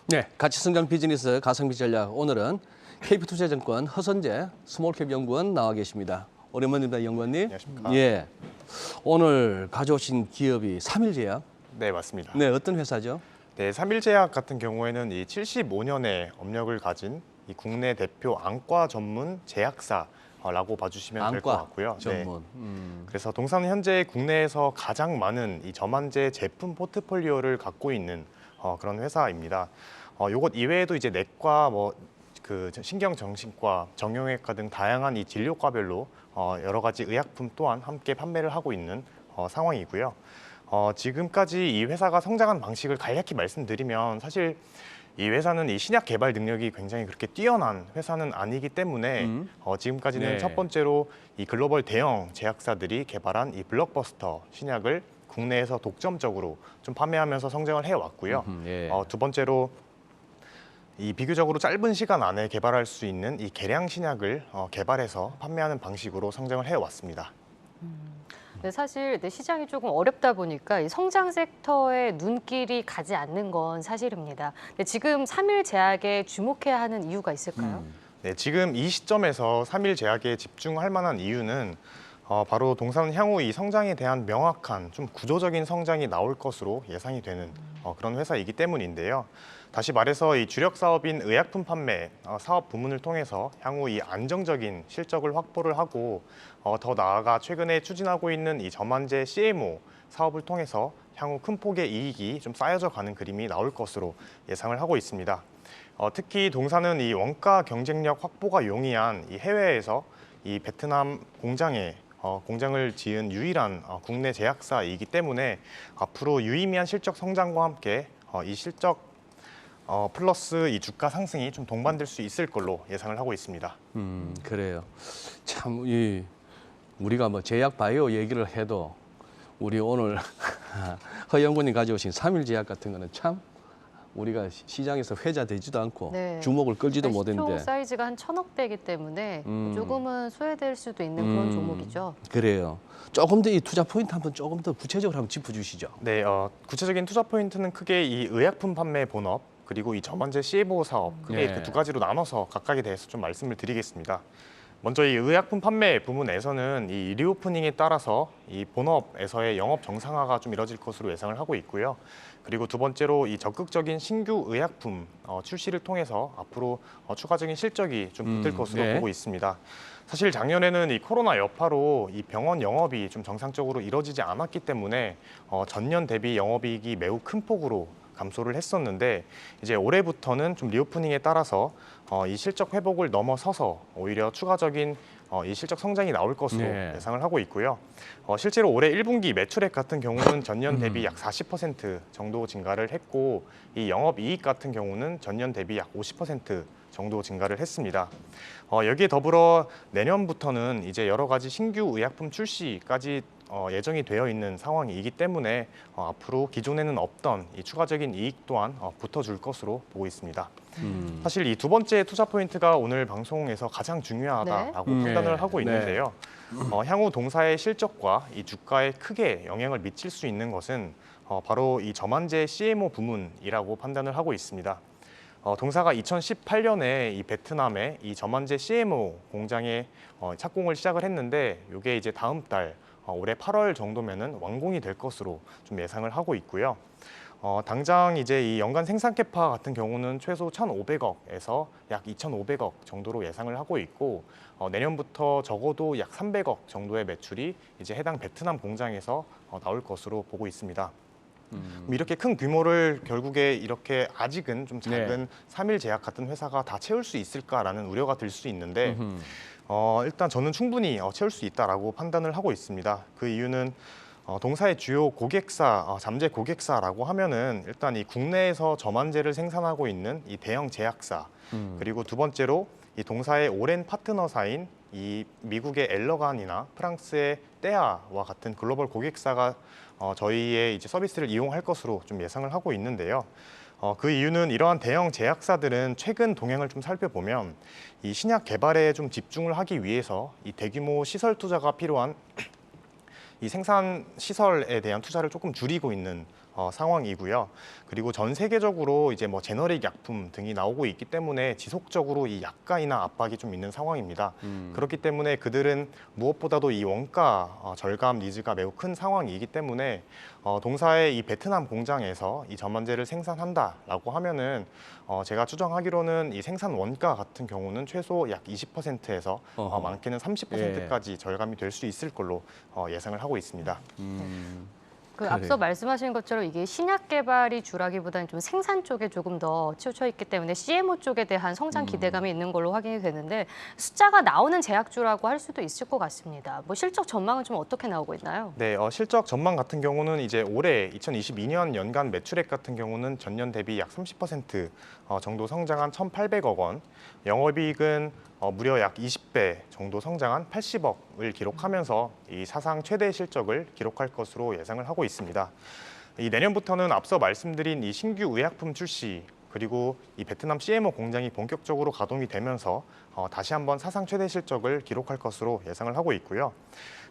네, 가치성장 비즈니스 가성비 전략. 오늘은 KP투자증권 허선재 스몰캡 연구원 나와 계십니다. 오랜만입니다, 연구원님. 안녕하십니까. 예, 오늘 가져오신 기업이 삼일제약. 네, 맞습니다. 네, 어떤 회사죠? 네, 삼일제약 같은 경우에는 이 75년의 업력을 가진 이 국내 대표 안과 전문 제약사라고 봐주시면 될 것 안과 같고요. 전문. 네. 그래서 동사는 현재 국내에서 가장 많은 이 저만제 제품 포트폴리오를 갖고 있는 그런 회사입니다. 요것 이외에도 이제 내과, 신경정신과, 정형외과 등 다양한 이 진료과별로 여러 가지 의약품 또한 함께 판매를 하고 있는 상황이고요. 지금까지 이 회사가 성장한 방식을 간략히 말씀드리면 사실 이 회사는 이 신약 개발 능력이 굉장히 그렇게 뛰어난 회사는 아니기 때문에 지금까지는 네. 첫 번째로 이 글로벌 대형 제약사들이 개발한 이 블록버스터 신약을 국내에서 독점적으로 좀 판매하면서 성장을 해왔고요. 예. 두 번째로 이 비교적으로 짧은 시간 안에 개발할 수 있는 이 개량 신약을 개발해서 판매하는 방식으로 성장을 해왔습니다. 네, 사실 시장이 조금 어렵다 보니까 이 성장 섹터에 눈길이 가지 않는 건 사실입니다. 근데 지금 삼일제약에 주목해야 하는 이유가 있을까요? 네, 지금 이 시점에서 삼일제약에 집중할 만한 이유는 바로 동사는 향후 이 성장에 대한 명확한 좀 구조적인 성장이 나올 것으로 예상이 되는 그런 회사이기 때문인데요. 다시 말해서 이 주력 사업인 의약품 판매 사업 부문을 통해서 향후 이 안정적인 실적을 확보를 하고 더 나아가 최근에 추진하고 있는 이 저만제 CMO 사업을 통해서 향후 큰 폭의 이익이 좀 쌓여져 가는 그림이 나올 것으로 예상을 하고 있습니다. 특히 동사는 이 원가 경쟁력 확보가 용이한 이 해외에서 이 베트남 공장에 공장을 지은 유일한 국내 제약사이기 때문에 앞으로 유의미한 실적 성장과 함께 이 실적 플러스 이 주가 상승이 좀 동반될 수 있을 걸로 예상을 하고 있습니다. 그래요. 참, 우리가 뭐 제약 바이오 얘기를 해도 우리 오늘 허 연구원님 가져오신 삼일제약 같은 거는 참 우리가 시장에서 회자되지도 않고 네. 주목을 끌지도 시총 못했는데. 사이즈가 한 1,000억 대이기 때문에 조금은 소외될 수도 있는 그런 종목이죠. 그래요. 조금 더 이 투자 포인트 한번 조금 더 구체적으로 한번 짚어주시죠. 네, 구체적인 투자 포인트는 크게 이 의약품 판매 본업 그리고 이 저만제 CMO 사업 크게 네. 이렇게 두 가지로 나눠서 각각에 대해서 좀 말씀을 드리겠습니다. 먼저 이 의약품 판매 부문에서는 이 리오프닝에 따라서 이 본업에서의 영업 정상화가 좀 이뤄질 것으로 예상을 하고 있고요. 그리고 두 번째로 이 적극적인 신규 의약품 출시를 통해서 앞으로 추가적인 실적이 좀 붙을 것으로 네. 보고 있습니다. 사실 작년에는 이 코로나 여파로 이 병원 영업이 좀 정상적으로 이뤄지지 않았기 때문에 전년 대비 영업이익이 매우 큰 폭으로 감소를 했었는데 이제 올해부터는 좀 리오프닝에 따라서 이 실적 회복을 넘어서서 오히려 추가적인 이 실적 성장이 나올 것으로 네. 예상을 하고 있고요. 실제로 올해 1분기 매출액 같은 경우는 전년 대비 약 40% 정도 증가를 했고 이 영업이익 같은 경우는 전년 대비 약 50% 정도 증가를 했습니다. 여기에 더불어 내년부터는 이제 여러 가지 신규 의약품 출시까지 예정이 되어 있는 상황이기 때문에 앞으로 기존에는 없던 이 추가적인 이익 또한 붙어줄 것으로 보고 있습니다. 사실 이 두 번째 투자 포인트가 오늘 방송에서 가장 중요하다라고 네. 판단을 하고 네. 있는데요. 향후 동사의 실적과 이 주가에 크게 영향을 미칠 수 있는 것은 바로 이 저만제 CMO 부문이라고 판단을 하고 있습니다. 동사가 2018년에 이 베트남의 이 저만제 CMO 공장에 착공을 시작을 했는데 이게 이제 다음 달 올해 8월 정도면은 완공이 될 것으로 좀 예상을 하고 있고요. 당장 이제 이 연간 생산 캐파 같은 경우는 최소 1,500억에서 약 2,500억 정도로 예상을 하고 있고 내년부터 적어도 약 300억 정도의 매출이 이제 해당 베트남 공장에서 나올 것으로 보고 있습니다. 이렇게 큰 규모를 결국에 이렇게 아직은 좀 작은 삼일제약 같은 회사가 다 채울 수 있을까라는 우려가 들 수 있는데 일단 저는 충분히 채울 수 있다라고 판단을 하고 있습니다. 그 이유는 동사의 주요 고객사, 잠재 고객사라고 하면은 일단 이 국내에서 저만제를 생산하고 있는 이 대형 제약사 그리고 두 번째로 이 동사의 오랜 파트너사인 이 미국의 엘러간이나 프랑스의 떼아와 같은 글로벌 고객사가 저희의 이제 서비스를 이용할 것으로 좀 예상을 하고 있는데요. 그 이유는 이러한 대형 제약사들은 최근 동향을 좀 살펴보면 이 신약 개발에 좀 집중을 하기 위해서 이 대규모 시설 투자가 필요한 이 생산 시설에 대한 투자를 조금 줄이고 있는 상황이고요. 그리고 전 세계적으로 이제 뭐 제너릭 약품 등이 나오고 있기 때문에 지속적으로 이 약가이나 압박이 좀 있는 상황입니다. 그렇기 때문에 그들은 무엇보다도 이 원가 절감 니즈가 매우 큰 상황이기 때문에 동사의 이 베트남 공장에서 이 저만제를 생산한다라고 하면은 제가 추정하기로는 이 생산 원가 같은 경우는 최소 약 20%에서 어허. 많게는 30%까지 절감이 될 수 있을 걸로 예상을 하고 있습니다. 그 그래요. 앞서 말씀하신 것처럼 이게 신약 개발이 주라기보다는 좀 생산 쪽에 조금 더 치우쳐 있기 때문에 CMO 쪽에 대한 성장 기대감이 있는 걸로 확인이 되는데 숫자가 나오는 제약주라고 할 수도 있을 것 같습니다. 뭐 실적 전망은 좀 어떻게 나오고 있나요? 네, 실적 전망 같은 경우는 이제 올해 2022년 연간 매출액 같은 경우는 전년 대비 약 30% 정도 성장한 1,800억 원, 영업이익은 무려 약 20배 정도 성장한 80억을 기록하면서 이 사상 최대 실적을 기록할 것으로 예상을 하고 있습니다. 이 내년부터는 앞서 말씀드린 이 신규 의약품 출시 그리고 이 베트남 CMO 공장이 본격적으로 가동이 되면서 다시 한번 사상 최대 실적을 기록할 것으로 예상을 하고 있고요.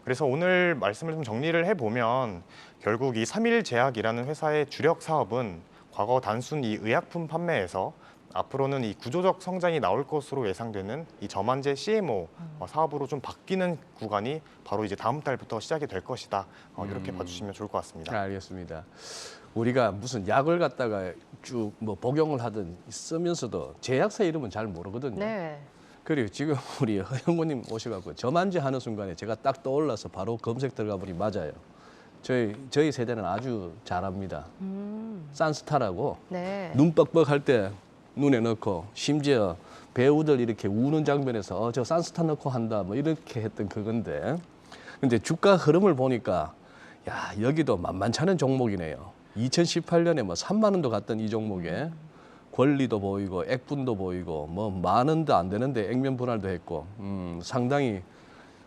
그래서 오늘 말씀을 좀 정리를 해보면 결국 이 삼일제약이라는 회사의 주력 사업은 과거 단순 이 의약품 판매에서 앞으로는 이 구조적 성장이 나올 것으로 예상되는 이 저만제 CMO 사업으로 좀 바뀌는 구간이 바로 이제 다음 달부터 시작이 될 것이다. 이렇게 봐주시면 좋을 것 같습니다. 알겠습니다. 우리가 무슨 약을 갖다가 쭉 뭐 복용을 하든 쓰면서도 제약사 이름은 잘 모르거든요. 네. 그리고 지금 우리 허영구님 오셔갖고 저만제 하는 순간에 제가 딱 떠올라서 바로 검색 들어가 보니 맞아요. 저희 세대는 아주 잘합니다. 산스타라고 네. 눈 뻑뻑할 때 눈에 넣고 심지어 배우들 이렇게 우는 장면에서 저 산스타 넣고 한다 뭐 이렇게 했던 그건데 근데 주가 흐름을 보니까 야 여기도 만만찮은 종목이네요. 2018년에 뭐 3만 원도 갔던 이 종목에 권리도 보이고 액분도 보이고 뭐 만 원도 안 되는데 액면 분할도 했고 상당히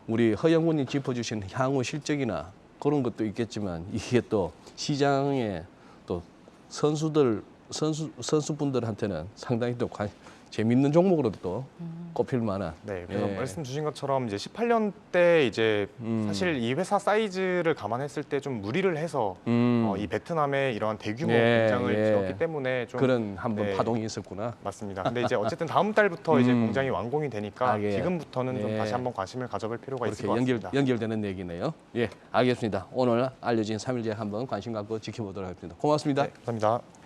우리 허영구님 짚어주신 향후 실적이나 그런 것도 있겠지만 이게 또 시장에 또 선수분들한테는 상당히 또 재밌는 종목으로도 또 꼽힐 만한. 네, 그래서 예. 말씀 주신 것처럼 이제 18년 때 이제 음. 사실 이 회사 사이즈를 감안했을 때 좀 무리를 해서 이 베트남에 이러한 대규모 예, 공장을 예. 지었기 때문에 좀 그런 한번 네. 파동이 있었구나. 맞습니다. 근데 이제 어쨌든 다음 달부터 이제 음. 공장이 완공이 되니까 예. 지금부터는 좀 예. 다시 한번 관심을 가져볼 필요가 있을 것 그렇게 같습니다. 연결되는 얘기네요. 예, 알겠습니다. 오늘 알려진 삼일제약 한번 관심 갖고 지켜보도록 하겠습니다. 고맙습니다. 네, 감사합니다.